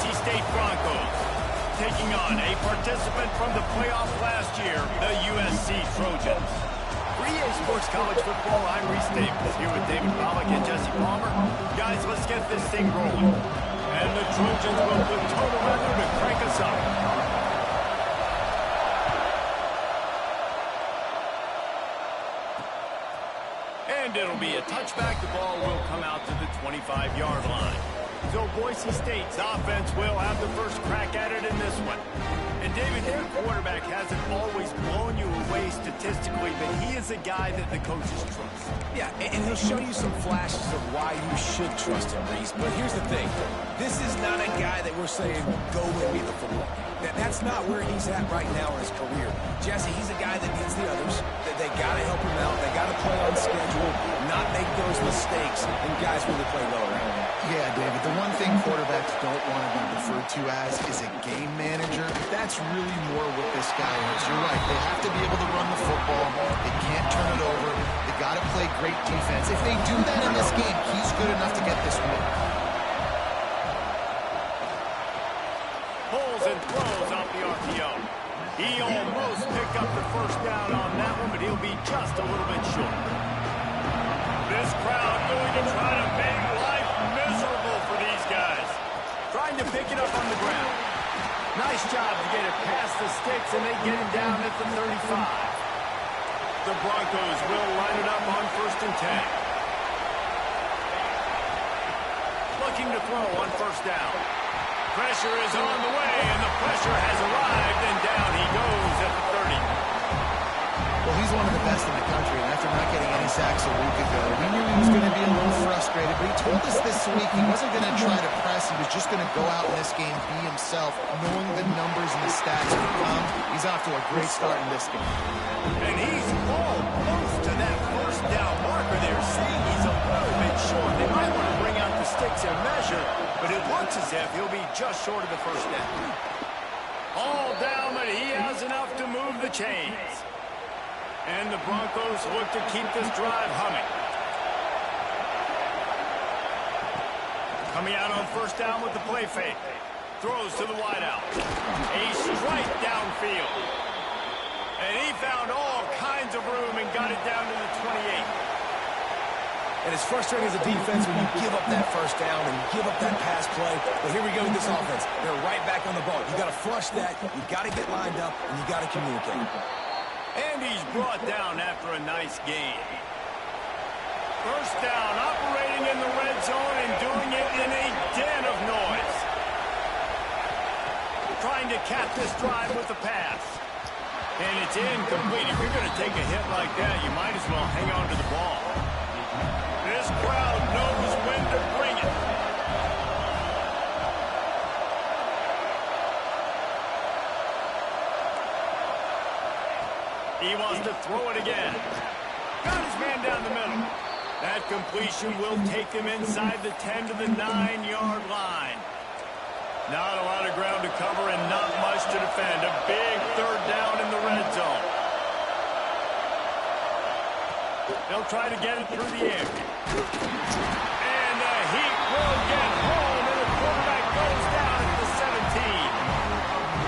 Boise State Broncos taking on a participant from the playoff last year, the USC Trojans. For EA Sports College Football, I'm Reese Davis, here with David Pollack and Jesse Palmer. Guys, let's get this thing rolling. And the Trojans will put total weather to crank us up. And it'll be a touchback. The ball will come out to the 25-yard line. So Boise State's offense will have the first crack at it in this one. And David, their quarterback hasn't always blown you away statistically, but he is a guy that the coaches trust. Yeah, and he'll show you some flashes of why you should trust him, Reese. But here's the thing. This is not a guy that we're saying, go win me the football. That's not where he's at right now in his career. Jesse, he's a guy that needs the others. They got to help him out. They got to play on schedule, not make those mistakes, and guys really play well around him. Yeah, David, the one thing quarterbacks don't want to be referred to as is a game manager. That's really more what this guy is. You're right. They have to be able to run the football. They can't turn it over. They got to play great defense. If they do that in this game, he's good enough to get this win. Pulls and throws off the RPO. He almost picked up the first down on that one, but he'll be just a little bit short. This crowd going to try to make life miserable for these guys. Trying to pick it up on the ground. Nice job to get it past the sticks, and they get it down at the 35. The Broncos will line it up on 1st and 10. Looking to throw on 1st down. Pressure is on the way, and the pressure has arrived, and down he goes at the 30. Well, he's one of the best in the country, and after not getting any sacks a week ago, we knew he was going to be a little frustrated, but he told us this week he wasn't going to try to press. He was just going to go out in this game, be himself, knowing the numbers and the stats would come. He's off to a great start in this game. And he's almost to that 1st down marker there, seeing he's a little bit short. They might want to bring out the sticks and measure, but it looks as if he'll be just short of the 1st down. All down, but he has enough to move the chains. And the Broncos look to keep this drive humming. Coming out on 1st down with the play fake. Throws to the wideout. A strike downfield. And he found all kinds of room and got it down to the 28. And it's frustrating as a defense when you give up that 1st down and give up that pass play. But here we go with this offense. They're right back on the ball. You got to flush that. You got to get lined up, and you got to communicate. And he's brought down after a nice gain. 1st down, operating in the red zone and doing it in a den of noise. Trying to cap this drive with the pass. And it's incomplete. If you're going to take a hit like that, you might as well hang on to the ball. This crowd knows when to bring it. He wants to throw it again. Got his man down the middle. That completion will take him inside the 10 to the 9-yard line. Not a lot of ground to cover and not much to defend. A big 3rd down in the red zone. They'll try to get it through the air. And the heat will get home, and the quarterback goes down at the 17.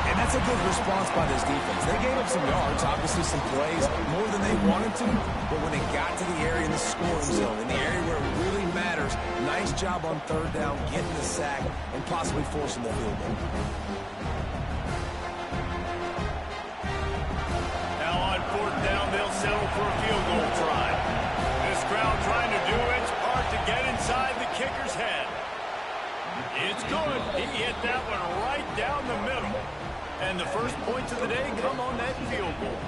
And that's a good response by this defense. They gave up some yards, obviously some plays, more than they wanted to. But when they got to the area in the scoring zone, in the area where it really matters, nice job on 3rd down, getting the sack, and possibly forcing the field goal. Now on 4th down, they'll settle for a field goal try. This crowd trying to do its part to get inside the kicker's head. It's good. He hit that one right down the middle. And the first points of the day come on that field goal.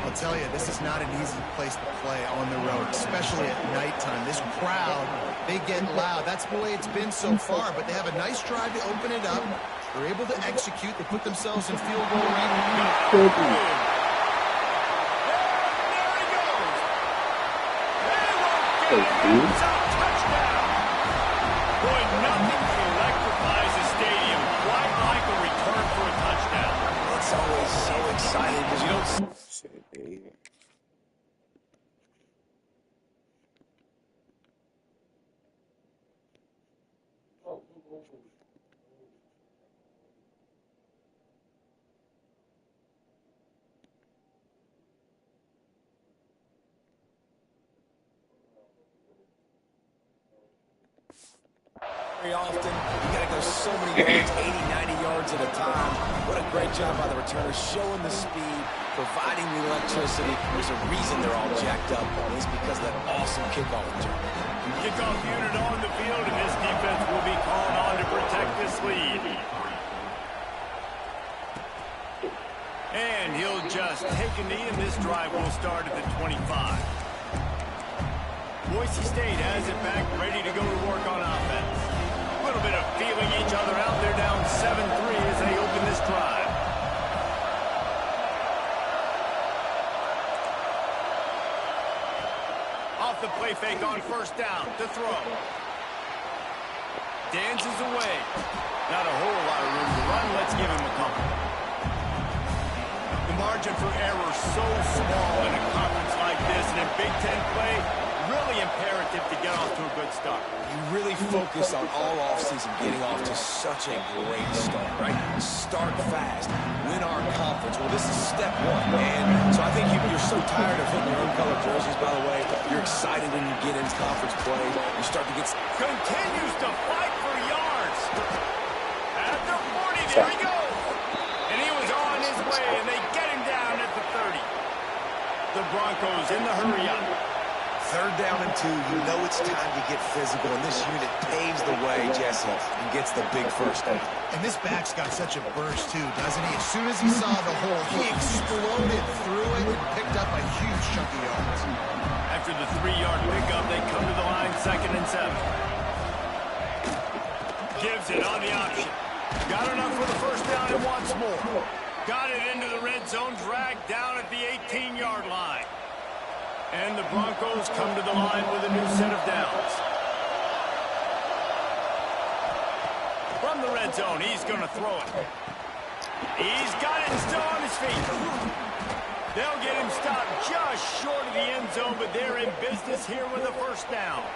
I'll tell you, this is not an easy place to play on the road, especially at nighttime. This crowd, they get loud. That's the way it's been so far, but they have a nice drive to open it up. They're able to execute. They put themselves in field goal range. There he goes. They won't get it. It's a touchdown. Boy, nothing electrifies a stadium quite like a return for a touchdown. It's always so exciting because you don't... very often. You got to go so many yards, 80, 90 yards at a time. What a great job by the returner, showing the speed, providing the electricity. There's a reason they're all jacked up, and it's because of that awesome kickoff return. Kickoff unit on the field, and this defense will be called on to protect this lead. And he'll just take a knee, and this drive will start at the 25. Boise State has it back, ready to go to work on offense. A little bit of feeling each other out. They're down 7-3 as they open this drive. Off the play fake on first down to throw. Dances away. Not a whole lot of room to run. Let's give him a couple. The margin for error so small in a conference like this, and in Big Ten play, really imperative to get off to a good start. You really focus on all offseason getting off to such a great start, right? Start fast, win our conference. Well, this is step one, and so I think you're so tired of hitting your own color jerseys, by the way. You're excited when you get in conference play. You start to get... Continues to fight for yards. At the 40, there he goes. And he was on his way, and they get him down at the 30. The Broncos in the hurry-up. 3rd down and 2, you know it's time to get physical, and this unit paves the way, Jesse, and gets the big first down. And this back's got such a burst, too, doesn't he? As soon as he saw the hole, he exploded through it and picked up a huge chunk of yards. After the 3-yard pickup, they come to the line, 2nd and 7. Gives it on the option. Got enough for the first down and wants more. Got it into the red zone, dragged down at the 18-yard line. And the Broncos come to the line with a new set of downs. From the red zone, he's going to throw it. He's got it still on his feet. They'll get him stopped just short of the end zone, but they're in business here with a first down.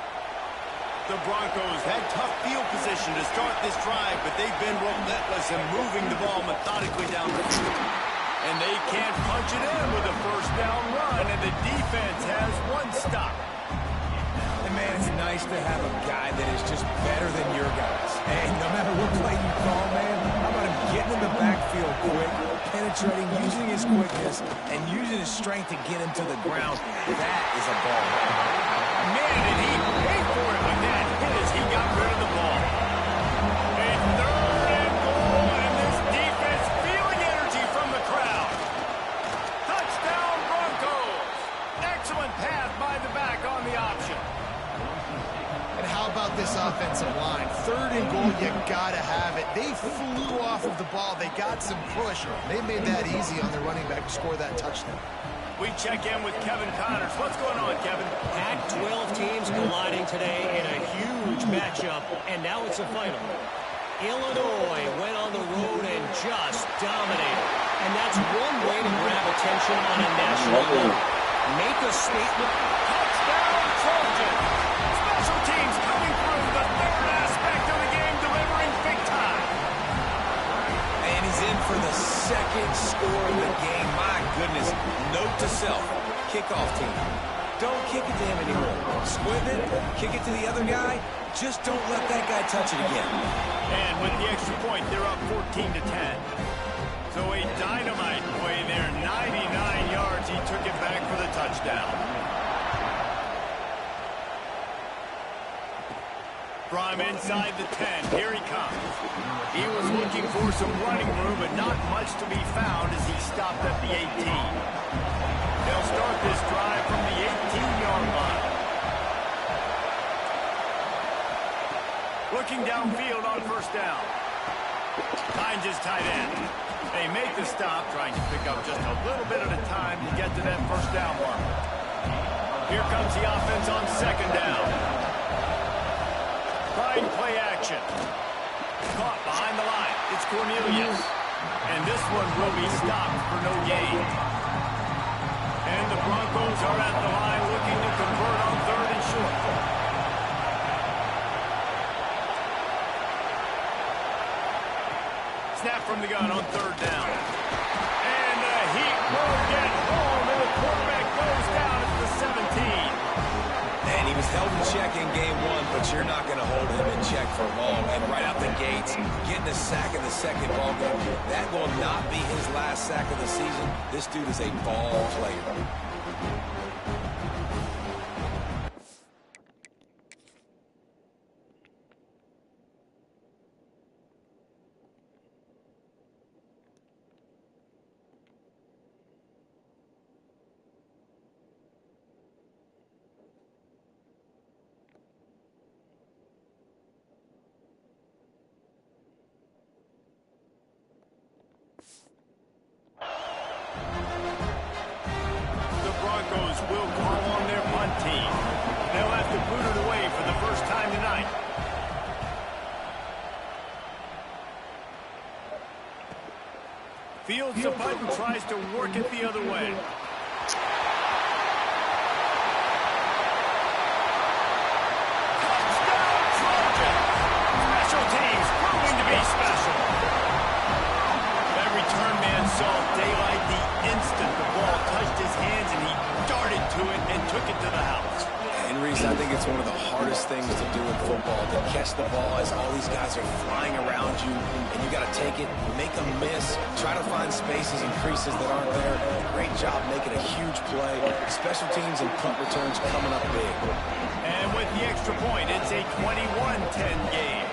The Broncos had tough field position to start this drive, but they've been relentless in moving the ball methodically down the field. And they can't punch it in with a first down run, and the defense has one stop. And man, it's nice to have a guy that is just better than your guys. And no matter what play you call, man, how about him getting in the backfield quick, penetrating, using his quickness, and using his strength to get him to the ground. That is a ball. Man, did he pay for it with that hit as he got rid of the ball. And 3rd and goal, and this defense feeling energy from the crowd. Touchdown, Broncos. Excellent pass by the back on the option. And how about this offensive line? 3rd and goal, you gotta have it. They flew off of the ball. They got some push. They made that easy on their running back to score that touchdown. We check in with Kevin Connors. What's going on, Kevin? Pac-12 teams colliding today in a huge matchup, and now it's a final. Illinois went on the road and just dominated. And that's one way to grab attention on a national level. Make a statement. Touchdown, Trojans. Special teams coming through the 3rd aspect of the game, delivering big time. And he's in for the 2nd score of the game. My goodness. Note to self, kickoff team. Don't kick it to him anymore. Squib it, kick it to the other guy. Just don't let that guy touch it again. And with the extra point, they're up 14-10. So a dynamite play there, 99 yards. He took it back for the touchdown. From inside the 10, here he comes. He was looking for some running room, but not much to be found as he stopped at the 18. They'll start this drive from the 18-yard line. Looking downfield on first down. Finds his tight end. They make the stop, trying to pick up just a little bit at a time to get to that first down mark. Here comes the offense on 2nd down. Trying play action. Caught behind the line. It's Cornelius. And this one will be stopped for no gain. And the Broncos are at the line looking to convert on 3rd and short. Snap from the gun on 3rd down. And the Heat will get home, and the quarterback goes down at the 17. And he was held in check in game one, but you're not going to hold him in check for long. And right out the gates, getting a sack in the second ball game, that will not be his last sack of the season. This dude is a ball player. Will call on their punt team. They'll have to boot it away for the first time tonight. Fields the punt and tries to work it the other way. Touchdown, Trojans! Special teams proving to be special. That return man saw daylight the instant the ball touched his hands, and he darted to it and took it to the house. And Reese, I think it's one of the hardest things to do in football, to catch the ball as all these guys are flying around you, and you got to take it, make them miss, try to find spaces and creases that aren't there. Great job making a huge play. Special teams and punt returns coming up big. And with the extra point, it's a 21-10 game.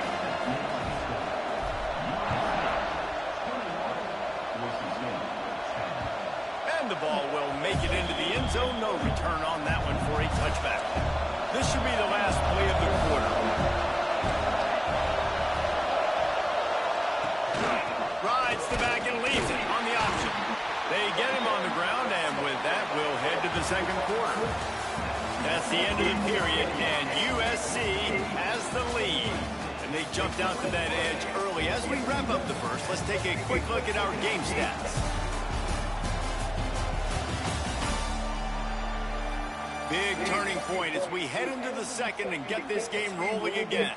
The ball will make it into the end zone. No return on that one for a touchback. This should be the last play of the quarter. Rides the back and leaves it on the option. They get him on the ground, and with that, we'll head to the second quarter. That's the end of the period, and USC has the lead. And they jumped out to that edge early. As we wrap up the first, let's take a quick look at our game stats. Big turning point as we head into the second and get this game rolling again.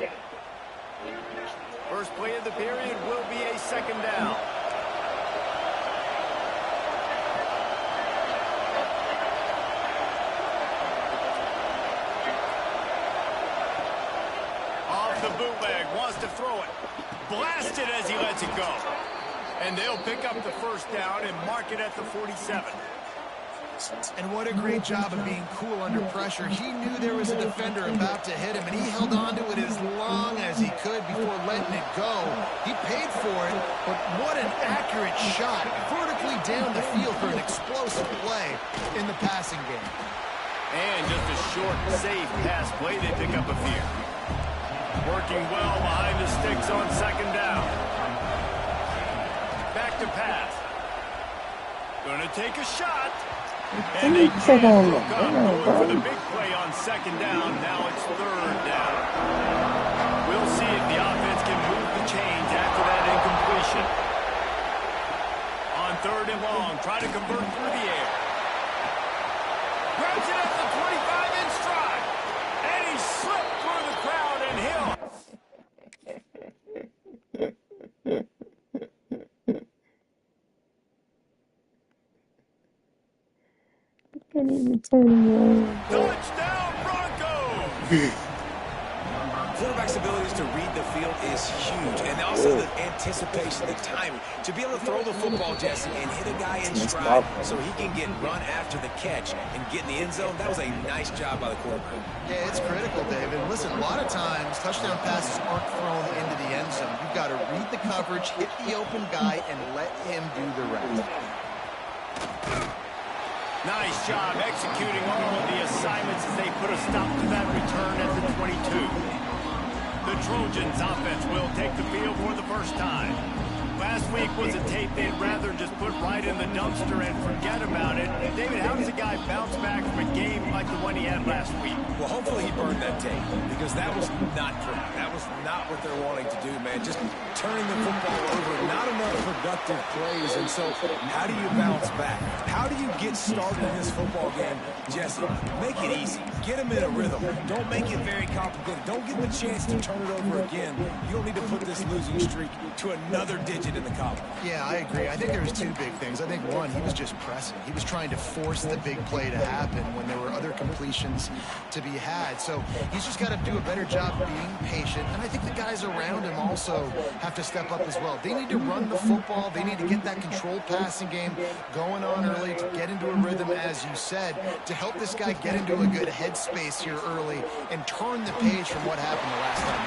First play of the period will be a second down. Off the bootleg, wants to throw it. Blasted as he lets it go. And they'll pick up the first down and mark it at the 47. And what a great job of being cool under pressure. He knew there was a defender about to hit him, and he held on to it as long as he could before letting it go. He paid for it, but what an accurate shot vertically down the field for an explosive play in the passing game. And just a short, safe pass play. They pick up a few. Working well behind the sticks on second down. Back to pass. Gonna take a shot. And they can't look up, going for the big play on second down. Now it's third down. We'll see if the offense can move the chains after that incompletion. On third and long, try to convert through the air. Grabs it at the 25 in stride. And he slipped through the crowd, and he'll... Touchdown, Broncos! Quarterback's abilities to read the field is huge, and also the anticipation, the timing. To be able to throw the football, Jesse, and hit a guy in stride so he can get run after the catch and get in the end zone, that was a nice job by the quarterback. Yeah, it's critical, David. Listen, a lot of times, touchdown passes aren't thrown into the end zone. You've got to read the coverage, hit the open guy, and let him do the rest. Nice job executing all of the assignments as they put a stop to that return at the 22. The Trojans offense will take the field for the first time. Last week was a tape they'd rather just put right in the dumpster and forget about it. David, how does a guy bounce back from a game like the one he had last week? Well, hopefully he burned that tape, because that was not pretty. That was not what they're wanting to do, man. Just turning the football over, not enough production. productive plays. And so how do you bounce back? How do you get started in this football game, Jesse? Make it easy. Get them in a rhythm. Don't make it very complicated. Don't give them a chance to turn it over again. You don't need to put this losing streak to another digit in the column. Yeah, I agree. I think there was two big things. I think, one, he was just pressing. He was trying to force the big play to happen when there were other completions to be had. So he's just got to do a better job being patient. And I think the guys around him also have to step up as well. They need to run the football. They need to get that controlled passing game going on early to get into a rhythm, as you said, to help this guy get into a good headspace here early and turn the page from what happened the last time.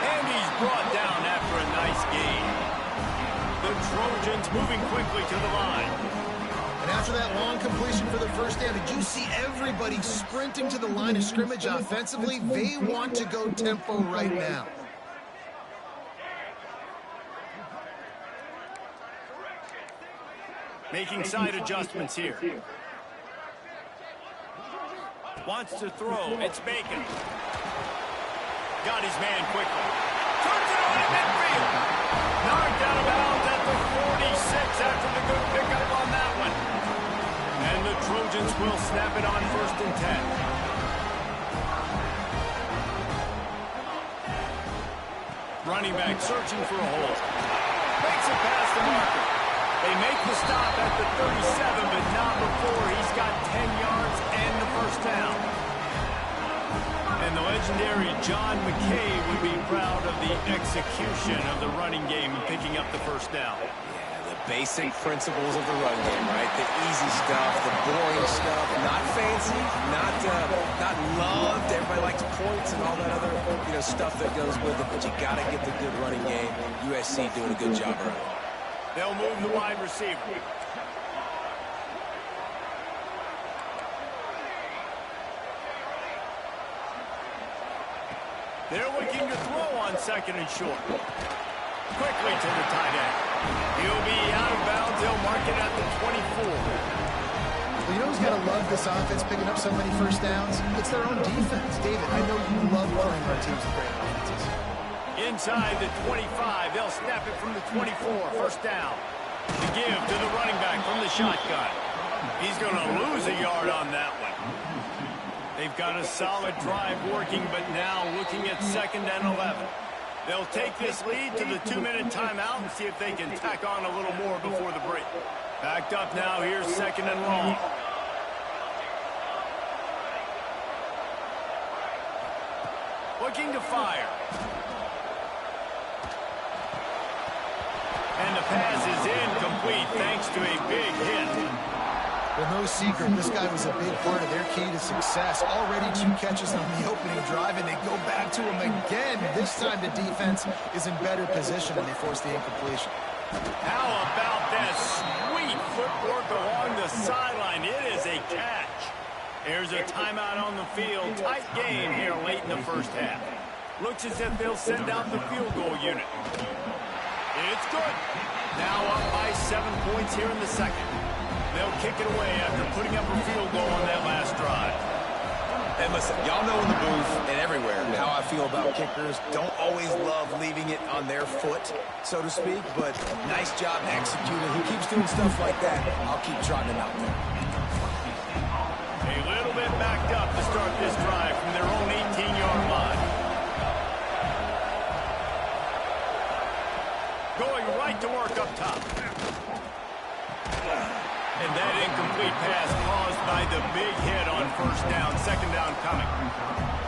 And he's brought down after a nice gain. The Trojans moving quickly to the line. And after that long completion for the first down, did you see everybody sprinting to the line of scrimmage offensively? They want to go tempo right now. Making side adjustments here. Wants to throw. It's Bacon. Got his man quickly. Turns it on in midfield. Knocked out of bounds at the 46 after the good pickup on that one. And the Trojans will snap it on 1st and 10. Running back searching for a hole. Makes it past the marker. They make the stop at the 37, but not before he's got 10 yards and the first down. And the legendary John McKay would be proud of the execution of the running game and picking up the first down. Yeah, the basic principles of the run game, right? The easy stuff, the boring stuff, not fancy, not loved. Everybody likes points and all that other stuff that goes with it, but you got to get the good running game. USC doing a good job around it. They'll move the wide receiver. They're looking to throw on 2nd and short. Quickly to the tight end. He'll be out of bounds. They'll mark it at the 24. Well, you know who's got to love this offense picking up so many first downs? It's their own defense. David, I know you love playing on teams with great offenses. Inside the 25. They'll snap it from the 24. First down. To give to the running back from the shotgun. He's going to lose a yard on that one. They've got a solid drive working, but now looking at 2nd and 11. They'll take this lead to the 2-minute timeout and see if they can tack on a little more before the break. Backed up now. Here's 2nd and long. Looking to fire. And the pass is incomplete thanks to a big hit. Well, no secret, this guy was a big part of their key to success. Already 2 catches on the opening drive, and they go back to him again. This time the defense is in better position, and they force the incompletion. How about that sweet footwork along the sideline? It is a catch. There's a timeout on the field. Tight game here late in the first half. Looks as if they'll send out the field goal unit. It's good. Now up by 7 points here in the second. They'll kick it away after putting up a field goal on that last drive. And listen, y'all know in the booth and everywhere how I feel about kickers. Don't always love leaving it on their foot, so to speak, but nice job executing. Who keeps doing stuff like that, I'll keep trotting him out there. A little bit backed up to start this drive from their own 18-yard line. Going right to work up top. And that incomplete pass caused by the big hit on first down. 2nd down coming.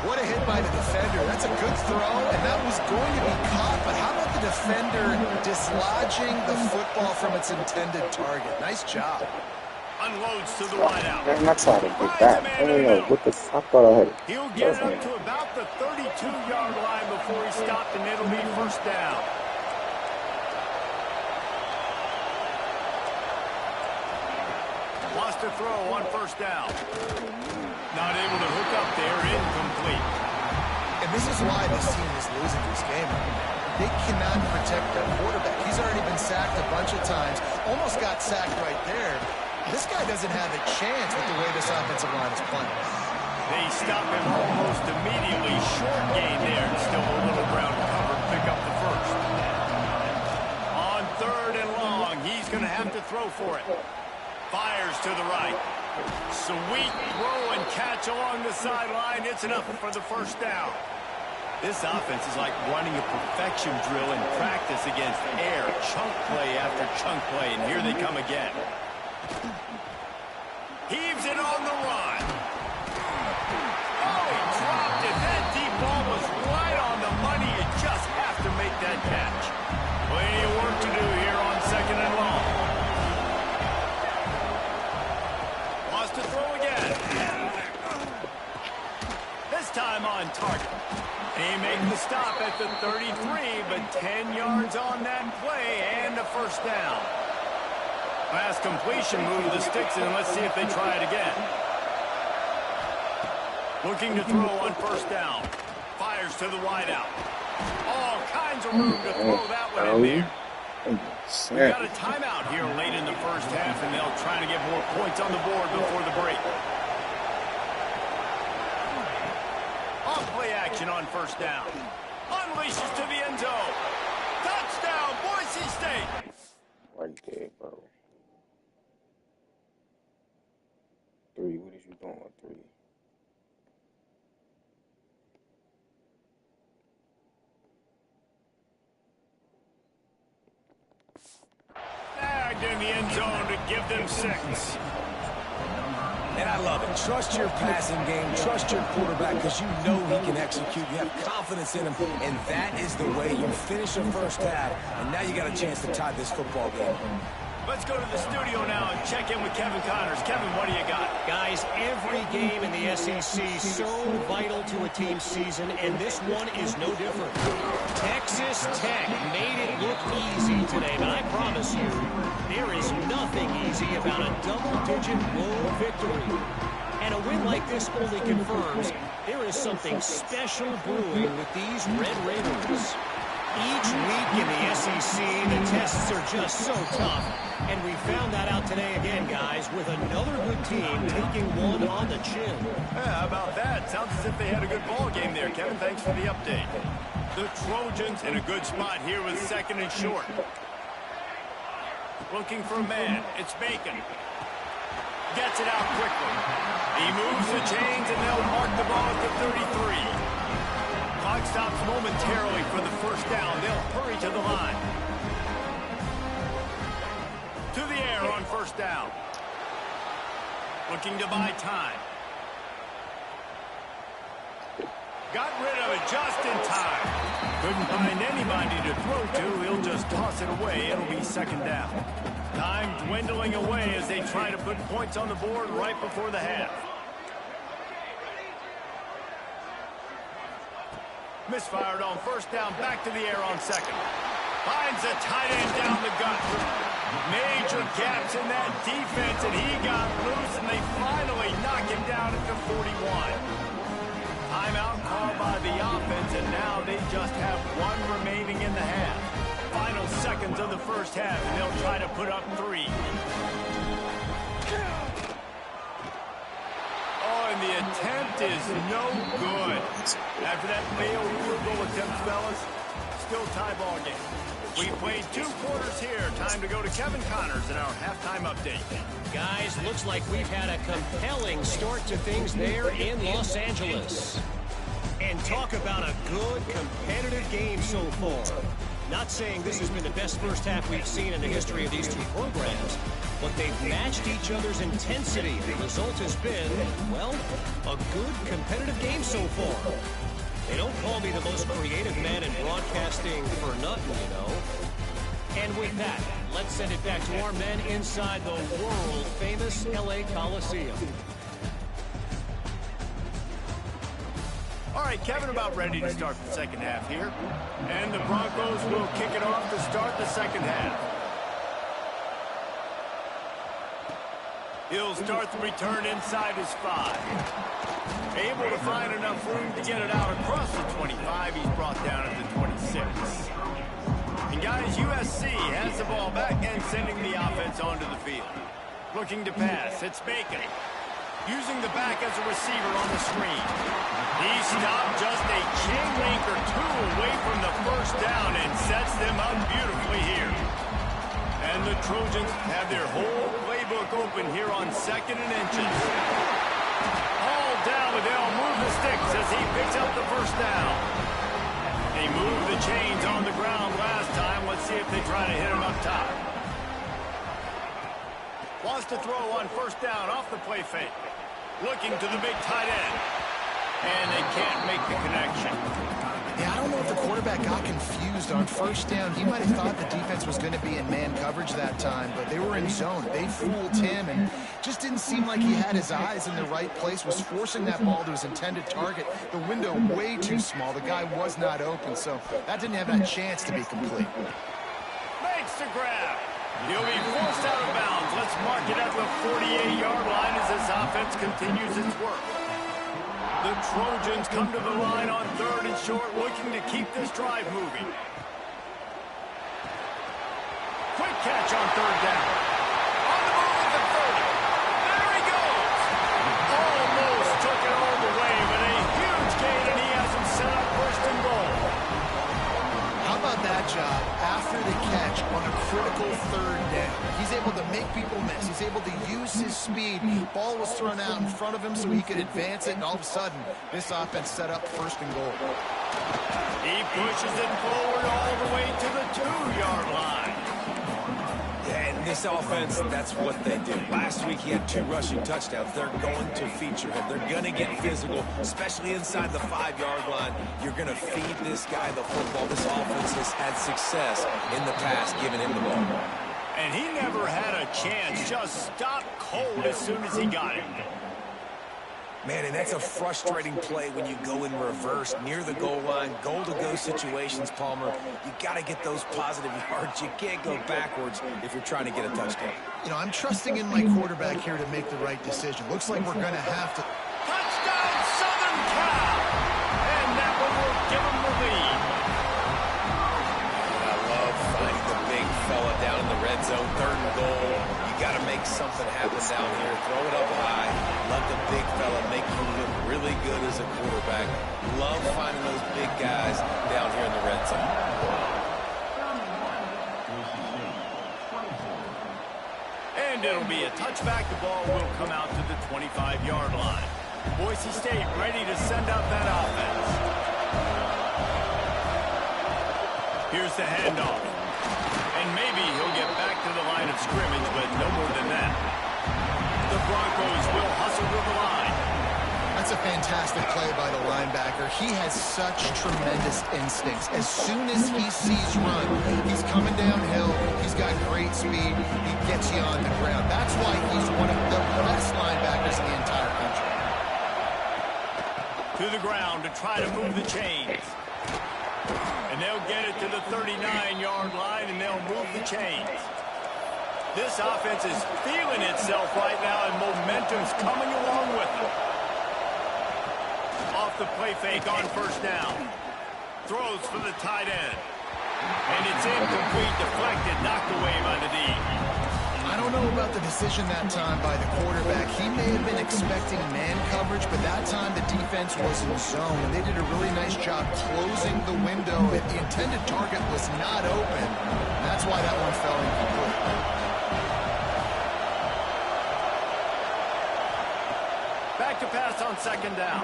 What a hit by the defender. That's a good throw, and that was going to be caught. But how about the defender dislodging the football from its intended target? Nice job. Unloads to the wideout. I'm not trying to get that. I don't know what this. I thought I had. He'll get up to about the 32-yard line before he stopped, and it'll be first down. Wants to throw on first down. Not able to hook up there, incomplete. And this is why this team is losing this game. They cannot protect their quarterback. He's already been sacked a bunch of times. Almost got sacked right there. This guy doesn't have a chance with the way this offensive line is playing. They stop him almost immediately. Short gain there, and still a little ground covered. Pick up the first. On 3rd and long. He's going to have to throw for it. Fires to the right. Sweet throw and catch along the sideline. It's enough for the first down. This offense is like running a perfection drill in practice against air. Chunk play after chunk play, and here they come again. Heaves it on the run. Oh, he dropped it. That deep ball was right on the money. You just have to make that catch. Plenty of work to do here on 2nd and long. Wants to throw again. This time on target. He makes the stop at the 33, but 10 yards on that play and a first down. Pass completion, move the sticks, and let's see if they try it again. Looking to throw on first down. Fires to the wideout. All kinds of room to throw that one in there. We've got a timeout here late in the first half, and they'll try to get more points on the board before the break. Off-play action on first down. Unleashes to the end zone. Touchdown, Boise State. Right there, bro. 3, what is you doing with 3? Bagged in the end zone to give them 6. And I love it. Trust your passing game. Trust your quarterback because you know he can execute. You have confidence in him, and that is the way you finish the first half. And now you got a chance to tie this football game. Let's go to the studio now and check in with Kevin Connors. Kevin, what do you got? Guys, every game in the SEC so vital to a team's season, and this one is no different. Texas Tech made it look easy today, but I promise you, there is nothing easy about a double-digit road victory. And a win like this only confirms there is something special brewing with these Red Raiders. Each week in the SEC, the tests are just so tough. And we found that out today again, guys, with another good team taking one on the chin. Yeah, how about that? Sounds as if they had a good ball game there, Kevin. Thanks for the update. The Trojans in a good spot here with 2nd and short. Looking for a man. It's Bacon. Gets it out quickly. He moves the chains, and they'll mark the ball at the 33. Clock stops momentarily for the first down. They'll hurry to the line. To the air on first down. Looking to buy time. Got rid of it just in time. Couldn't find anybody to throw to. He'll just toss it away. It'll be 2nd down. Time dwindling away as they try to put points on the board right before the half. Misfired on first down. Back to the air on 2nd. Finds a tight end down the gut. Major gaps in that defense, and he got loose, and they finally knock him down at the 41. Timeout called by the offense, and now they just have 1 remaining in the half. Final seconds of the first half, and they'll try to put up 3. Oh, and the attempt is no good. After that failed field goal attempt, fellas, still tie ball game. We played 2 quarters here. Time to go to Kevin Connors in our halftime update. Guys, looks like we've had a compelling start to things there in Los Angeles. And talk about a good, competitive game so far. Not saying this has been the best first half we've seen in the history of these 2 programs, but they've matched each other's intensity. The result has been, well, a good, competitive game so far. They don't call me the most creative man in broadcasting for nothing, you know. And with that, let's send it back to our men inside the world-famous LA Coliseum. All right, Kevin, about ready to start the second half here. And the Broncos will kick it off to start the second half. He'll start the return inside his 5. Able to find enough room to get it out across the 25. He's brought down at the 26. And guys, USC has the ball back and sending the offense onto the field. Looking to pass. It's Bacon. Using the back as a receiver on the screen. He stopped just a chain link or 2 away from the first down and sets them up beautifully here. And the Trojans have their whole playbook open here on 2nd and inches. All down, but they'll move the sticks as he picks up the first down. They moved the chains on the ground last time. Let's see if they try to hit him up top. Wants to throw on 1st down off the play fake. Looking to the big tight end. And they can't make the connection. Yeah, I don't know if the quarterback got confused on 1st down. He might have thought the defense was going to be in man coverage that time, but they were in zone. They fooled him and just didn't seem like he had his eyes in the right place, was forcing that ball to his intended target. The window way too small. The guy was not open, so that didn't have that chance to be complete. Makes the grab. He'll be forced out of bounds. Let's mark it at the 48-yard line as this offense continues its work. The Trojans come to the line on 3rd and short, looking to keep this drive moving. Quick catch on 3rd down. On the move at the 30. There he goes. Almost took it all the way, but a huge gain, and he has him set up 1st and goal. How about that job after the catch on a critical 3rd down? He's able to make people miss. He's able to use his speed. Ball was thrown out in front of him so he could advance it, and all of a sudden, this offense set up 1st and goal. He pushes it forward all the way to the 2-yard line. Yeah, and this offense, that's what they do. Last week he had 2 rushing touchdowns. They're going to feature him. They're going to get physical, especially inside the 5-yard line. You're going to feed this guy the football. This offense has had success in the past giving him the ball. And he never had a chance. Just stopped cold as soon as he got it. Man, and that's a frustrating play when you go in reverse near the goal line, goal-to-go situations, Palmer. You got to get those positive yards. You can't go backwards if you're trying to get a touchdown. You know, I'm trusting in my quarterback here to make the right decision. Looks like we're going to have to. Touchdown, Southern Cal! And that one will give him the lead. I love finding the big fella down in the red zone, 3rd and goal. You got to make something happen down here. Throw it up high. Let the big fella make you look really good as a quarterback. Love finding those big guys down here in the red zone. And it'll be a touchback. The ball will come out to the 25-yard line. Boise State ready to send out that offense. Here's the handoff. And maybe he'll get back to the line of scrimmage, but no more than that. The Broncos will hustle to the line. That's a fantastic play by the linebacker. He has such tremendous instincts. As soon as he sees run, he's coming downhill. He's got great speed. He gets you on the ground. That's why he's one of the best linebackers in the entire country. To the ground to try to move the chains. And they'll get it to the 39-yard line, and they'll move the chains. This offense is feeling itself right now, and momentum's coming along with them. Off the play fake on 1st down. Throws for the tight end. And it's incomplete, deflected, knocked away by the D. I don't know about the decision that time by the quarterback. He may have been expecting man coverage, but that time the defense was in zone, and they did a really nice job closing the window. The intended target was not open. That's why that one fell incomplete. Back to pass on 2nd down.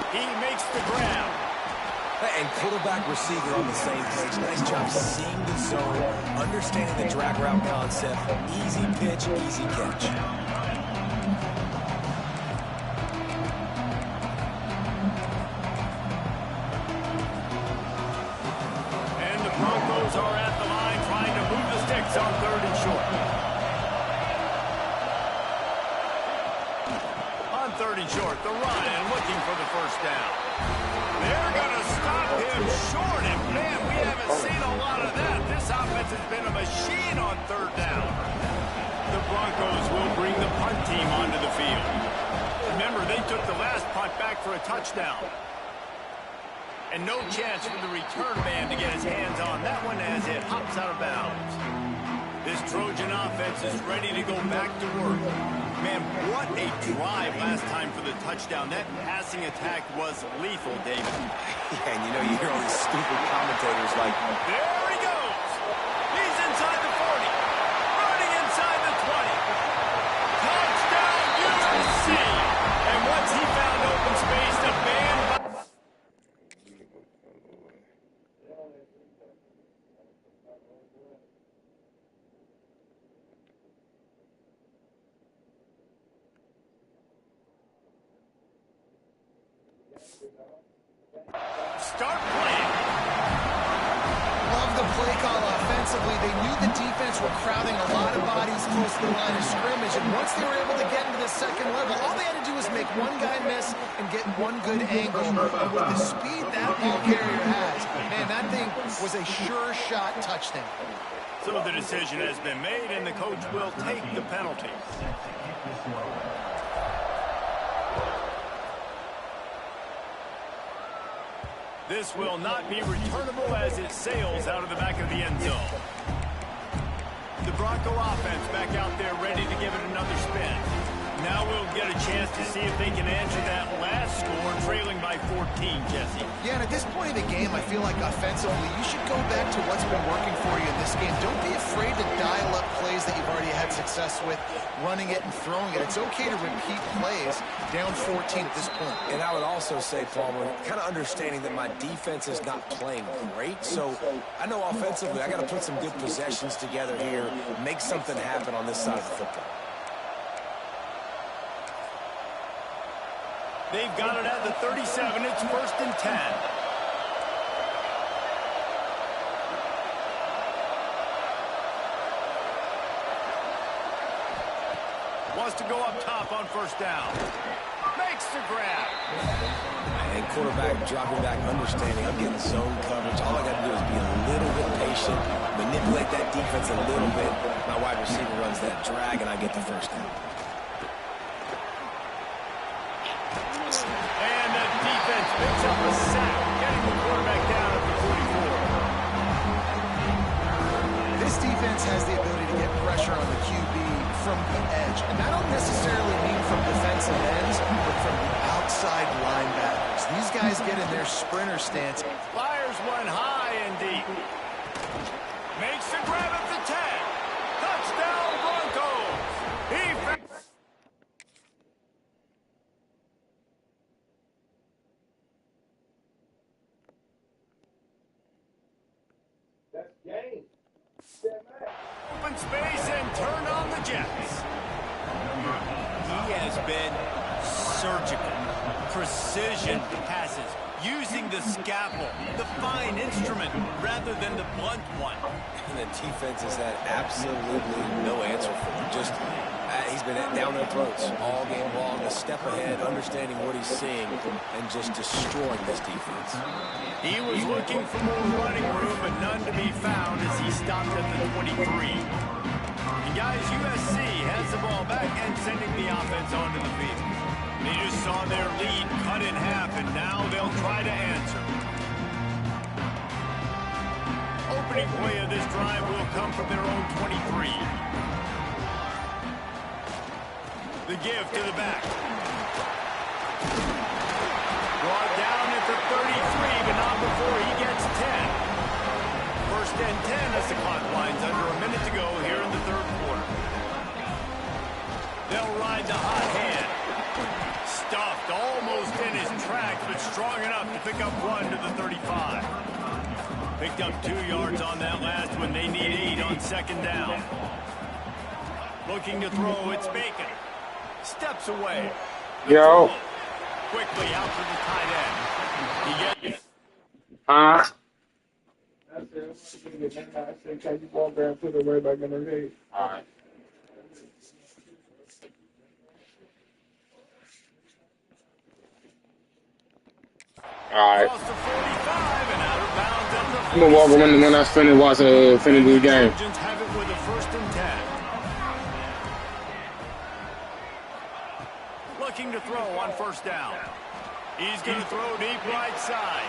He makes the grab. And quarterback receiver on the same page. Nice job seeing the zone, understanding the drag route concept. Easy pitch, easy catch. And the Broncos are at the line trying to move the sticks on 3rd and short. On 3rd and short, the run and looking for the 1st down. They're going to stop him short, and man, we haven't seen a lot of that. This offense has been a machine on 3rd down. The Broncos will bring the punt team onto the field. Remember, they took the last punt back for a touchdown. And no chance for the return man to get his hands on that one as it hops out of bounds. This Trojan offense is ready to go back to work. Man, what a drive last time for the touchdown. That passing attack was lethal, David. Yeah, and you know, you hear all these stupid commentators like, there he goes. He's inside the 40. Start playing. Love the play call offensively. They knew the defense were crowding a lot of bodies close to the line of scrimmage, and once they were able to get into the second level, all they had to do was make one guy miss and get one good angle. And with the speed that ball carrier has, man, that thing was a sure shot touchdown. So the decision has been made, and the coach will take the penalty. This will not be returnable as it sails out of the back of the end zone. The Bronco offense back out there ready to give it another spin. Now we'll get a chance to see if they can answer that last score, trailing by 14, Jesse. Yeah, and at this point in the game, I feel like offensively, you should go back to what's been working for you in this game. Don't be afraid to dial up plays that you've already had success with, running it and throwing it. It's okay to repeat plays down 14 at this point. And I would also say, Palmer, kind of understanding that my defense is not playing great, so I know offensively I got to put some good possessions together here, make something happen on this side of the football. They've got it at the 37. It's 1st and 10. Wants to go up top on 1st down. Makes the grab. And quarterback dropping back, understanding I'm getting zone coverage. All I got to do is be a little bit patient, manipulate that defense a little bit. My wide receiver runs that drag, and I get the 1st down. And the defense picks up a sack, getting the quarterback down at the 44. This defense has the ability to get pressure on the QB from the edge. And I don't necessarily mean from defensive ends, but from the outside linebackers. These guys get in their sprinter stance. Fires one high and deep. Makes the grab at the 10. Touchdown, Broncos. Open space and turned on the Jets. He has been surgical. Precision passes. Using the scalpel, the fine instrument, rather than the blunt one. And the defense has had absolutely no answer for him. Just, he's been down their throats all game long, a step ahead, understanding what he's seeing, and just destroying this defense. He was looking for more running room, but none to be found as he stopped at the 23. And guys, USC has the ball back and sending the offense onto the field. They just saw their lead cut in half, and now they'll try to answer. Opening play of this drive will come from their own 23. The give to the back. Brought down at the 33, but not before he gets 10. 1st and 10 as the clock winds under a minute to go here in the 3rd quarter. They'll ride the hot hand. Stuffed almost in his tracks, but strong enough to pick up 1 to the 35. Picked up 2 yards on that last one. They need 8 on 2nd down. Looking to throw, it's Bacon. Steps away. Yo. Quickly out to the tight end. He gets... Huh? I said, can you walk there and put it right back in her head? All right. All right. Across the 45 and out of bounds at the I'm gonna walk when I finish watching finish the game. Trojans have it with a 1st and 10. Looking to throw on 1st down. He's going to throw deep right side.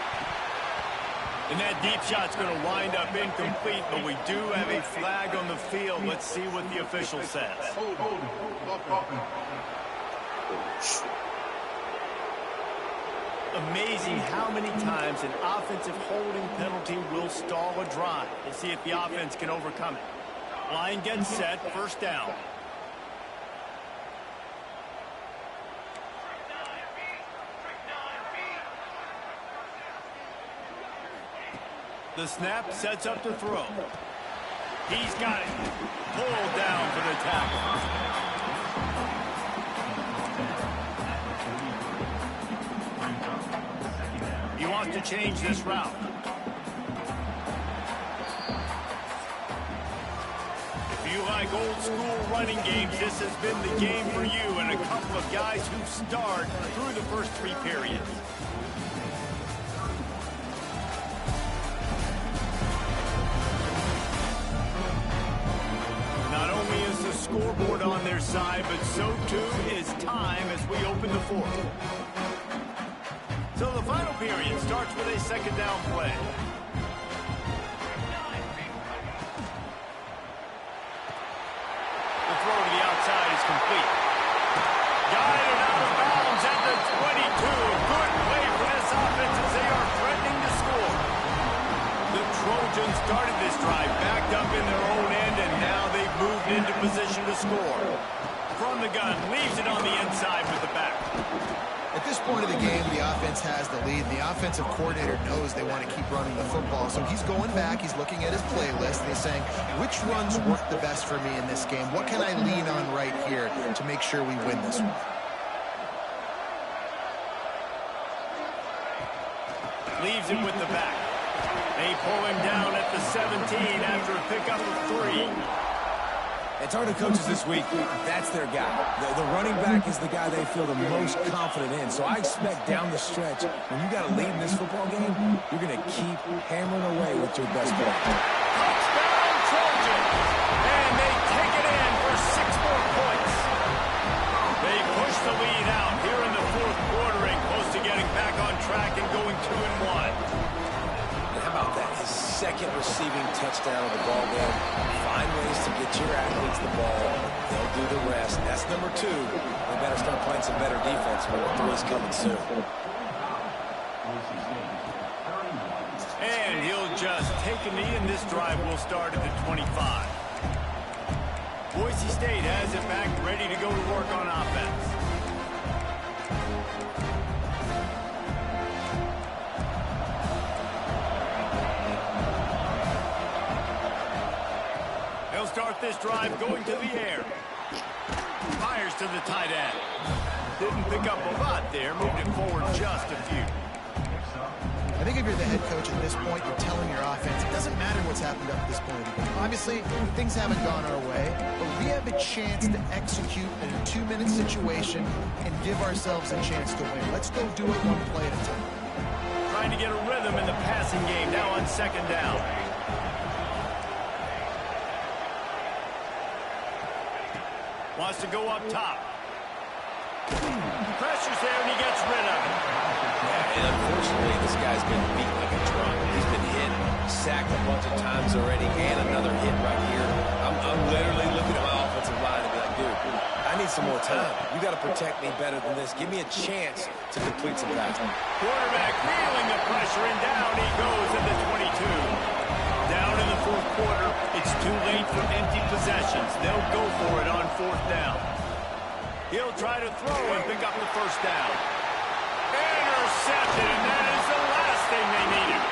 And that deep shot's going to wind up incomplete, but we do have a flag on the field. Let's see what the official says. Amazing how many times an offensive holding penalty will stall a drive. We'll see if the offense can overcome it. Line gets set, 1st down. The snap sets up to throw. He's got it. Pulled down for the tackle. wants to change this route. If you like old school running games, this has been the game for you, and a couple of guys who starred through the first 3 periods. Not only is the scoreboard on their side, but so too is time as we open the 4th. So the final period starts with a second down play. The throw to the outside is complete. Guided out of bounds at the 22. Good play for this offense as they are threatening to score. The Trojans started this drive backed up in their own end, and now they've moved into position to score. From the gun, leaves it on the inside with the back. At this point of the game, the offense has the lead. The offensive coordinator knows they want to keep running the football. So he's going back, he's looking at his playlist, and he's saying, which runs work the best for me in this game? What can I lean on right here to make sure we win this one? Leaves it with the back. They pull him down at the 17 after a pickup of 3. And talking to coaches this week, that's their guy. The running back is the guy they feel the most confident in. So I expect down the stretch, when you got a lead in this football game, you're going to keep hammering away with your best player. Touchdown Trojans! And they take it in for 6 more points. They push the lead out here in the 4th quarter and close to getting back on track and going 2-1. How about that? His second receiving touchdown of the ball game. Find ways to get your athletes the ball. They'll do the rest. That's number 2. They better start playing some better defense when the 3's coming soon. And he'll just take a knee, and this drive will start at the 25. Boise State has it back, ready to go to work on offense. Start this drive going to the air. Fires to the tight end. Didn't pick up a lot there, moved it forward just a few. I think if you're the head coach at this point, you're telling your offense, it doesn't matter what's happened up to this point. Obviously, things haven't gone our way, but we have a chance to execute in a 2-minute situation and give ourselves a chance to win. Let's go do it one play at a time. Trying to get a rhythm in the passing game now on second down. Wants to go up top. Pressure's there, and he gets rid of it. Yeah, and unfortunately, this guy's been beat like a drum. He's been hit, sacked a bunch of times already, and another hit right here. I'm literally looking at my offensive line and be like, dude, I need some more time. You got to protect me better than this. Give me a chance to complete some passes. Quarterback feeling the pressure, and down he goes at the 22. Down in the 4th quarter, it's too late for empty possessions. They'll go for it on 4th down. He'll try to throw and pick up the 1st down. Intercepted, and that is the last thing they needed.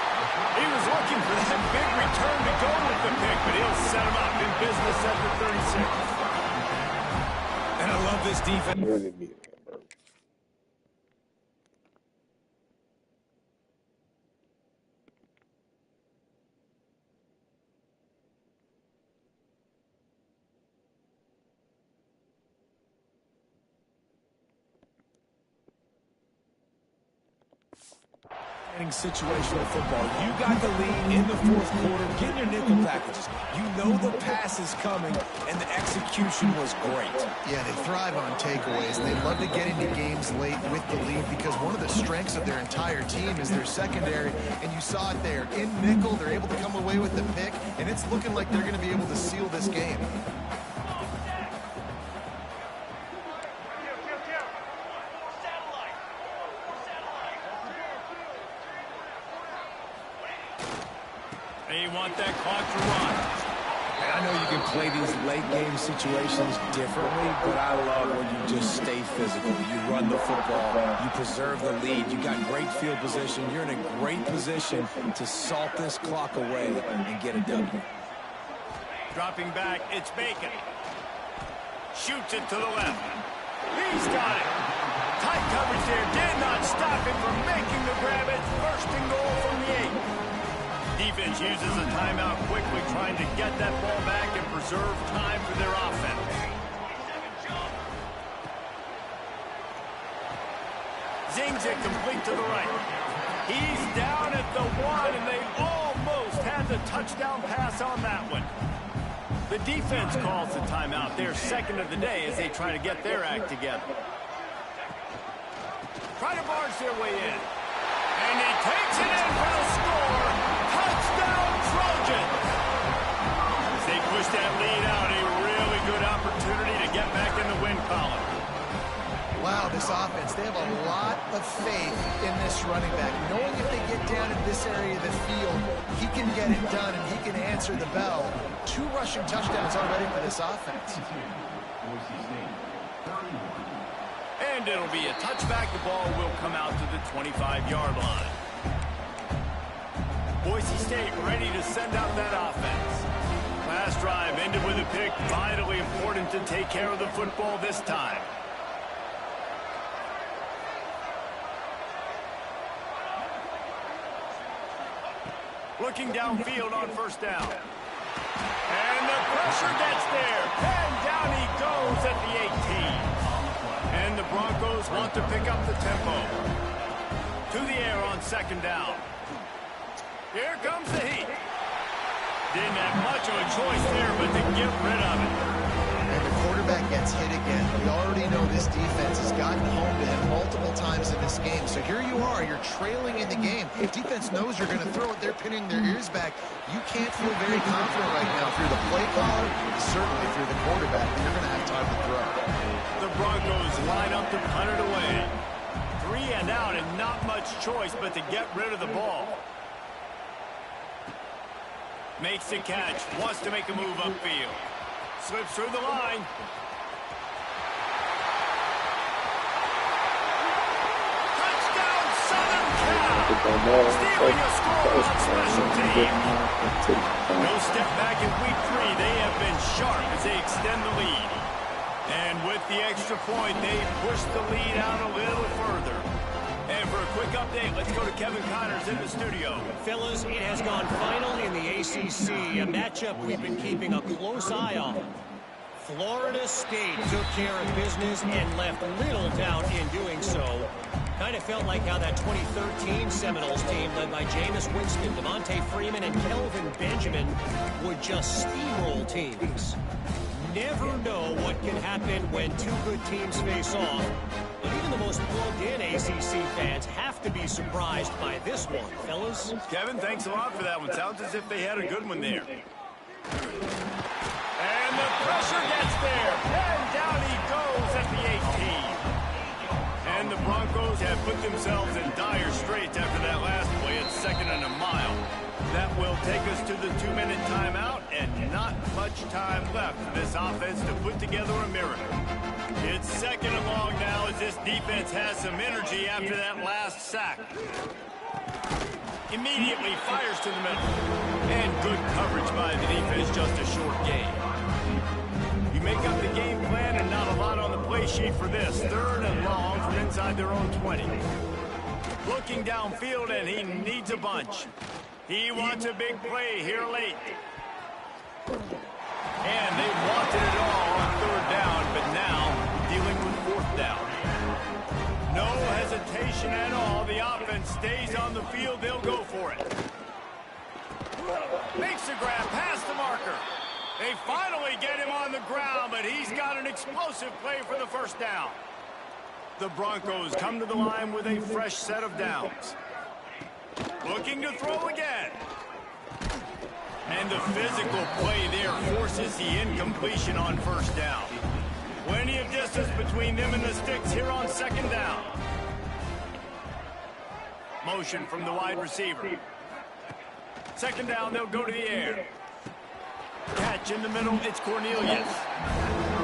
He was looking for that big return to go with the pick, but he'll set him up in business at the 36. And I love this defense. Situational football. You got the lead in the 4th quarter. Get your nickel packages. You know the pass is coming, and the execution was great. Yeah, they thrive on takeaways. They love to get into games late with the lead because one of the strengths of their entire team is their secondary, and you saw it there. In nickel, they're able to come away with the pick, and it's looking like they're going to be able to seal this game. They want that clock to run. And I know you can play these late game situations differently, but I love when you just stay physical. You run the football, you preserve the lead, you got great field position, you're in a great position to salt this clock away and get a W. Dropping back, it's Bacon. Shoots it to the left. He's got it. Tight coverage there did not stop him from making the grab. It's 1st and goal from the 8. Defense uses a timeout quickly, trying to get that ball back and preserve time for their offense. Zings it complete to the right. He's down at the 1, and they almost had the touchdown pass on that one. The defense calls the timeout, their 2nd of the day, as they try to get their act together. Try to barge their way in. And he takes it in for the score. Touchdown, Trojans! As they push that lead out, a really good opportunity to get back in the win column. Wow, this offense, they have a lot of faith in this running back. Knowing if they get down in this area of the field, he can get it done and he can answer the bell. 2 rushing touchdowns already for this offense. And it'll be a touchback. The ball will come out to the 25-yard line. Boise State ready to send out that offense. Last drive ended with a pick. Vitally important to take care of the football this time. Looking downfield on 1st down. And the pressure gets there. And down he goes at the 18. And the Broncos want to pick up the tempo. To the air on 2nd down. Here comes the heat. Didn't have much of a choice there, but to get rid of it. And the quarterback gets hit again. We already know this defense has gotten home to him multiple times in this game. So here you are, you're trailing in the game. If defense knows you're going to throw it, they're pinning their ears back. You can't feel very confident right now through the play caller, certainly through the quarterback, that you're going to have time to throw. The Broncos line up to punt it away. 3 and out and not much choice but to get rid of the ball. Makes the catch, wants to make a move upfield. Slips through the line. Touchdown, Southern Cal! Stealing a score on special teams. No step back in week 3. They have been sharp as they extend the lead. And with the extra point, they push the lead out a little further. And for a quick update, let's go to Kevin Connors in the studio. Fellas, it has gone final in the ACC, a matchup we've been keeping a close eye on. Florida State took care of business and left little doubt in doing so. Kind of felt like how that 2013 Seminoles team led by Jameis Winston, Devontae Freeman, and Kelvin Benjamin would just steamroll teams. Never know what can happen when 2 good teams face off. But even the most plugged-in ACC fans have to be surprised by this one, fellas. Kevin, thanks a lot for that one. Sounds as if they had a good one there. And the pressure gets there. And down he goes at the 18. And the Broncos have put themselves in dire straits after that last play. It's 2nd and a mile. That will take us to the 2-minute timeout, and not much time left for this offense to put together a miracle. It's 2nd and long now as this defense has some energy after that last sack. Immediately fires to the middle. And good coverage by the defense, just a short gain. You make up the game plan and not a lot on the play sheet for this. 3rd and long from inside their own 20. Looking downfield, and he needs a bunch. He wants a big play here late. And they wanted it all on 3rd down, but now dealing with 4th down. No hesitation at all. The offense stays on the field. They'll go for it. Makes the grab past the marker. They finally get him on the ground, but he's got an explosive play for the 1st down. The Broncos come to the line with a fresh set of downs. Looking to throw again. And the physical play there forces the incompletion on 1st down. Plenty of distance between them and the sticks here on 2nd down. Motion from the wide receiver. 2nd down, they'll go to the air. Catch in the middle, it's Cornelius.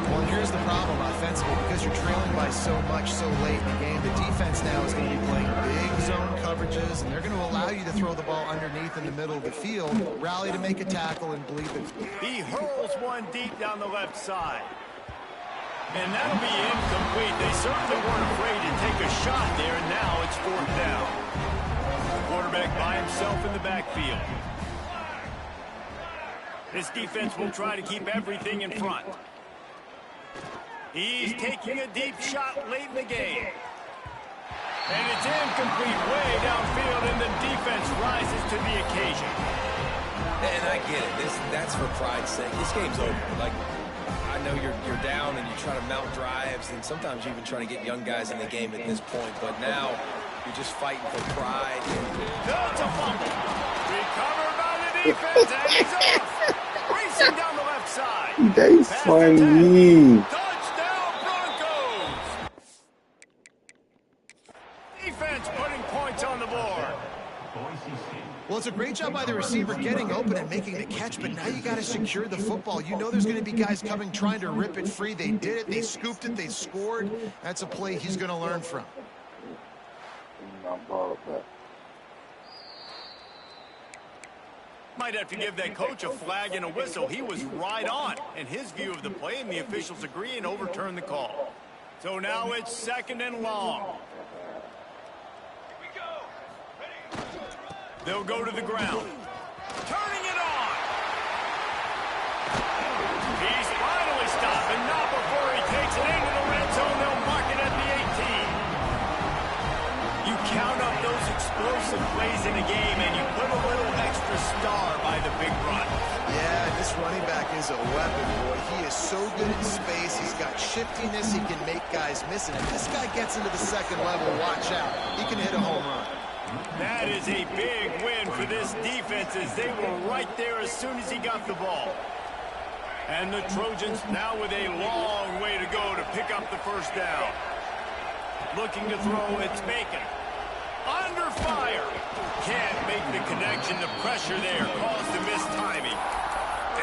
Well, here's the problem offensively. Because you're trailing by so much so late in the game, the defense now is going to be playing big zone coverages, and they're going to allow you to throw the ball underneath in the middle of the field, rally to make a tackle, and believe it. He hurls one deep down the left side. And that'll be incomplete. They certainly weren't afraid to take a shot there, and now it's 4th down. The quarterback by himself in the backfield. This defense will try to keep everything in front. He's taking a deep shot late in the game. And it's incomplete way downfield, and the defense rises to the occasion. And I get it. That's for pride's sake. This game's over. Like, I know you're down and you try to mount drives, and sometimes you even try to get young guys in the game at this point. But now you're just fighting for pride. That's a fumble. Recovered by the defense, and he's off. Racing down the left side. They funny. Touchdown Broncos. Defense putting points on the board. Well, it's a great job by the receiver getting open and making the catch, but now you got to secure the football. You know there's going to be guys coming trying to rip it free. They did it. They scooped it. They scored. That's a play he's going to learn from. Might have to give that coach a flag and a whistle. He was right on in his view of the play, and the officials agree and overturn the call. So now it's 2nd and long. They'll go to the ground. Turning it on. He's finally stopped, and not before he takes it into the red zone. They'll mark it at the 18. You count up those explosive plays in a game, and you put a little extra star by the big run. Yeah, this running back is a weapon, boy. He is so good in space. He's got shiftiness. He can make guys miss it. If this guy gets into the 2nd level, watch out. He can hit a home run. That is a big win for this defense, as they were right there as soon as he got the ball. And the Trojans now with a long way to go to pick up the 1st down. Looking to throw, it's Bacon. Under fire. Can't make the connection. The pressure there caused the missed timing.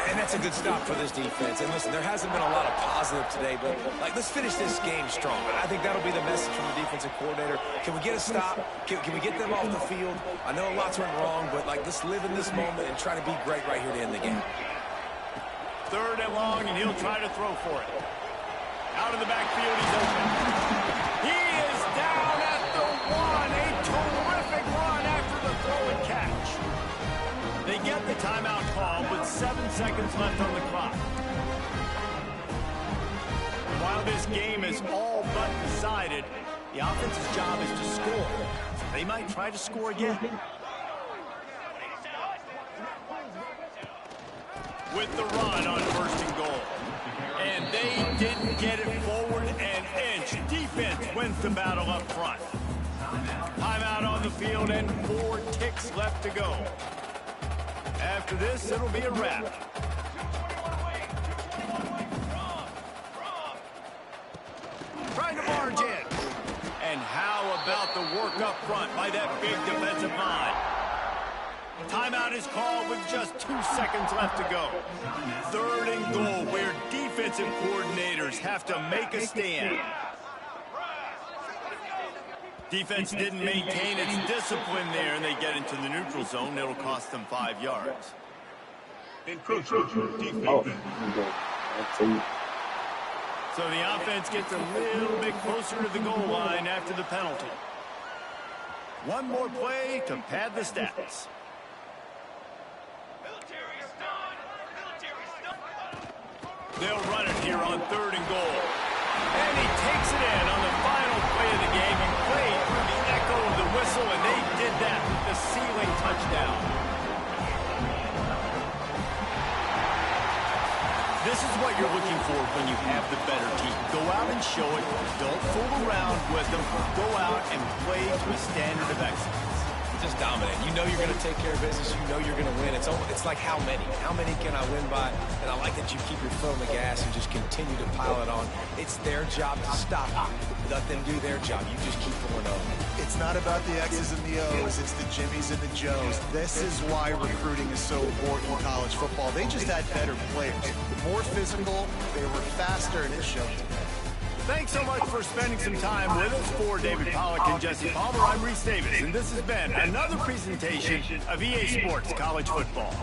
And that's a good stop for this defense. And listen, there hasn't been a lot of positive today, but let's finish this game strong. I think that'll be the message from the defensive coordinator. Can we get a stop? Can we get them off the field? I know lots went wrong, but let's live in this moment and try to be great right here to end the game. 3rd and long, and he'll try to throw for it. Out of the backfield, he's open. He is down at the 1. A terrific run after the throw and catch. They get the timeout call with 7 seconds left on the clock. While this game is all but decided, the offense's job is to score. So they might try to score again. With the run on 1st and goal. And they didn't get it forward an inch. Defense wins the battle up front. Timeout on the field and 4 ticks left to go. After this, it'll be a wrap. Trying to barge in. And how about the work up front by that big defensive line? Timeout is called with just 2 seconds left to go. 3rd and goal, where defensive coordinators have to make a stand. Defense didn't maintain its discipline there, and they get into the neutral zone. It'll cost them 5 yards. So the offense gets a little bit closer to the goal line after the penalty. One more play to pad the stats. They'll run it here on 3rd and goal. And he takes it in on the final play of the game. He played through the echo of the whistle, and they did that with the ceiling touchdown. This is what you're looking for when you have the better team. Go out and show it. Don't fool around with them. Go out and play to a standard of excellence. Just dominate. You know you're going to take care of business. You know you're going to win. It's like how many? How many can I win by? And I like that you keep your foot on the gas and just continue to pile it on. It's their job to stop you. Let them do their job. You just keep going over. It's not about the X's and the O's. It's the Jimmies and the Joes. This is why recruiting is so important in college football. They just had better players. More physical. They were faster, and it showed today. Thanks so much for spending some time with us. For David Pollack and Jesse Palmer, I'm Reese Davis, and this has been another presentation of EA Sports College Football.